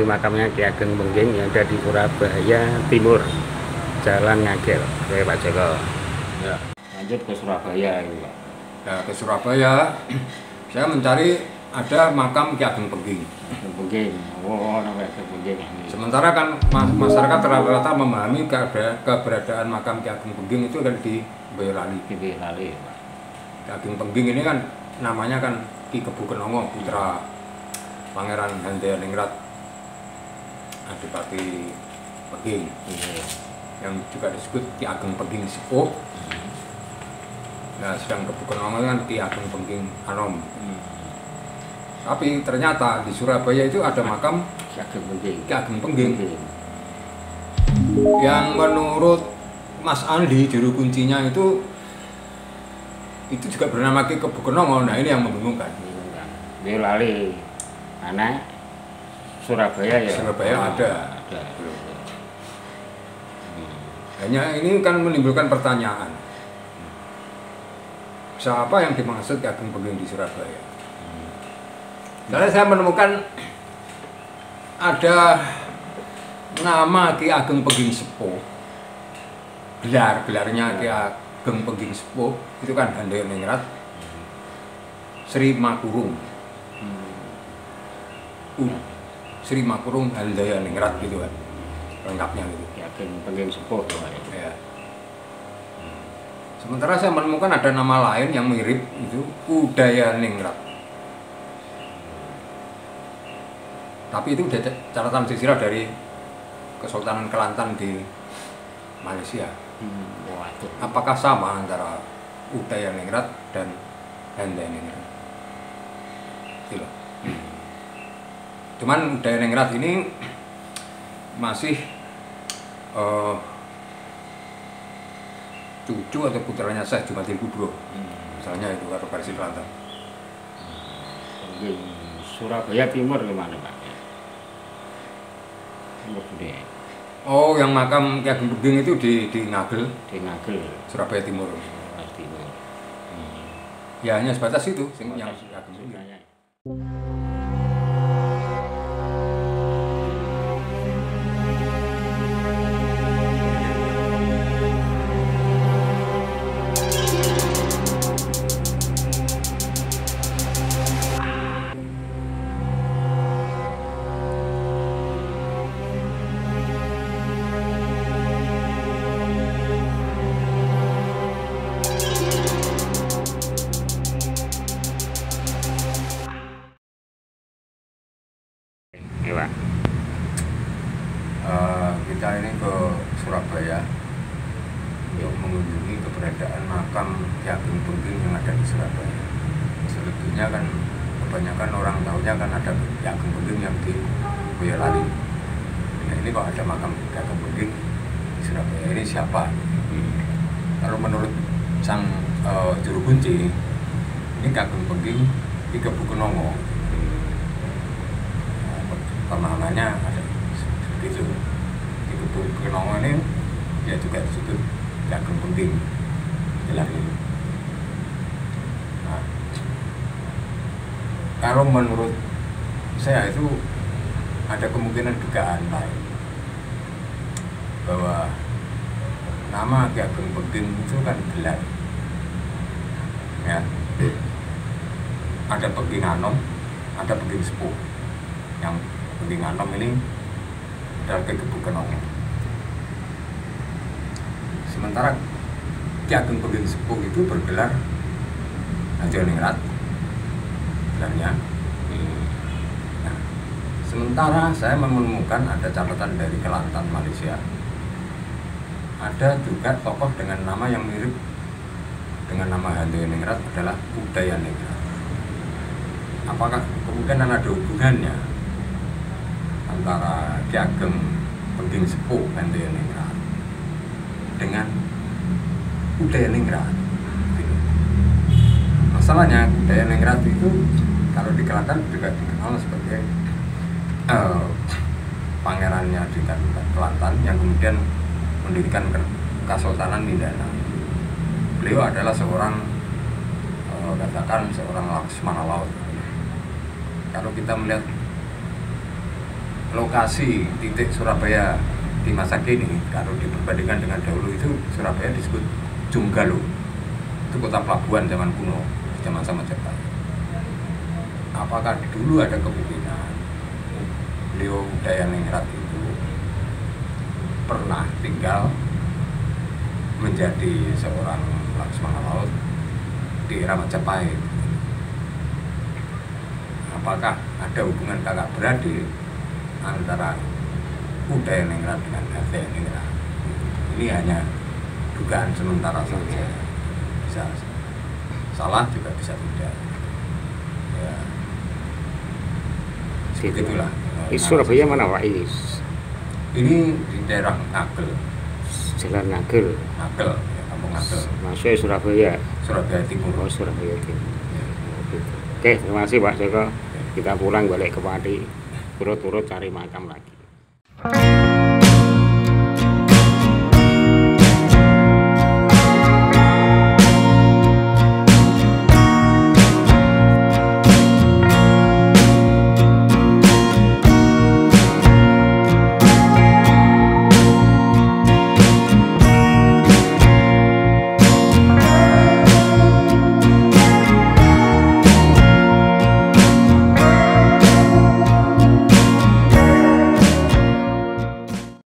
melalui makamnya Ki Ageng Pengging yang ada di Surabaya Timur, Jalan Ngagel. Oke Pak Joko. Ya. Lanjut ke Surabaya ini Pak. Nah, ke Surabaya saya mencari ada makam Ki Ageng Pengging. Ageng Pengging. Oh, namanya Ageng Pengging. Sementara kan masyarakat rata-rata memahami keberadaan makam Ki Ageng Pengging itu kan di Boyolali. Di Boyolali Pak. Ki Ageng Pengging ini kan namanya kan Ki Kebu Kenongo, putra Pangeran Handayalingrat Adipati Pengging, yang juga disebut Ki Ageng Pengging Sepuh. Nah, sedang Kebu Kenongo kan Ki Ageng Pengging Anom. Tapi ternyata di Surabaya itu ada makam Ki Ageng Pengging. Ki Ageng Pengging yang menurut Mas Andi juru kuncinya itu juga bernama Ki Kebu Kenongo. Nah, ini yang membingungkan. Boyolali mana? Surabaya ya. Surabaya ada. Hanya ini kan menimbulkan pertanyaan. Siapa yang dimaksud Ki Ageng Pengging di Surabaya? Karena saya menemukan ada nama Ki Ageng Pengging Sepuh. Gelarnya Ki Ageng Pengging Sepuh itu kan Handayalingrat Sri Makurung. Sri Makurung Handayalingrat gitu kan. Lengkapnya gitu. Ki Ageng Pengging Sepuh ya. Sementara saya menemukan ada nama lain yang mirip itu Udayaningrat. Tapi itu catatan sejarah dari Kesultanan Kelantan di Malaysia. Apakah sama antara Udayaningrat dan Handayalingrat? Gitu. Cuman Udayaningrat ini masih cucu atau putranya Syekh Jumadil Kubro. Misalnya itu kalau versi Kelantan. Surabaya Timur gimana Pak? Oh, yang makam Ki Ageng Pengging itu di Ngagel. Di Ngagel, Surabaya Timur. Timur. Ya hanya sebatas itu yang Ki Ageng Pengging. Kita ini ke Surabaya untuk mengunjungi keberadaan makam Ki Ageng Pengging yang ada di Surabaya. Selebihnya kan kebanyakan orang tahunya kan ada Ki Ageng Pengging yang di Boyolali. Nah, ini kok ada makam Ki Ageng Pengging di Surabaya, ini siapa? Kalau menurut sang juru kunci, ini Ki Ageng Pengging Ki Kebu Kenongo. Pemahamannya ada seperti itu. Ki Kebu Kenongo ini ya juga disebut Ki Ageng Pengging. Jelas ini. Nah, kalau menurut saya itu ada kemungkinan dugaan lain bahwa nama Ki Ageng Pengging itu kan gelar. Ya. Ada Pengging Anom, ada Pengging Sepuh. Yang Pengging Anom ini adalah Ki Kebu Kenongo. Sementara Ki Ageng Pengging Sepuh itu bergelar Handayalingrat, gelarnya. Nah, sementara saya menemukan ada catatan dari Kelantan, Malaysia. Ada juga tokoh dengan nama yang mirip dengan nama Handayalingrat adalah Udayaningrat. Apakah kemungkinan ada hubungannya antara Ki Ageng Pengging Sepuh Handayalingrat dengan Udayaningrat? Masalahnya Udayaningrat itu kalau di Kelantan juga dikenal sebagai pangerannya di Kelantan yang kemudian mendirikan Kesultanan Mindanao. Beliau adalah seorang katakan seorang Laksmana Laut. Kalau kita melihat lokasi titik Surabaya di masa kini, kalau diperbandingkan dengan dahulu itu Surabaya disebut Jonggalo. Itu kota pelabuhan zaman kuno, zaman Majapahit. Apakah dulu ada kemungkinan beliau Dayaningrat itu pernah tinggal menjadi seorang Laksmana Laut di era Majapahit? Apakah ada hubungan kakak beradik antara Dayaningrat dengan Dayaningrat? Ini hanya dugaan sementara saja, bisa salah juga bisa tidak. Ya, begitulah. Di Surabaya mana Pak ini? Ini di daerah Ngagel. Jalan Ngagel. Ngagel, ya, kampung Ngagel. Maksudnya Surabaya. Surabaya Timur. Oh, Surabaya Timur. Ya. Gitu. Oke, terima kasih Pak Joko. Kita pulang balik ke Pati, turut-turut cari makam lagi.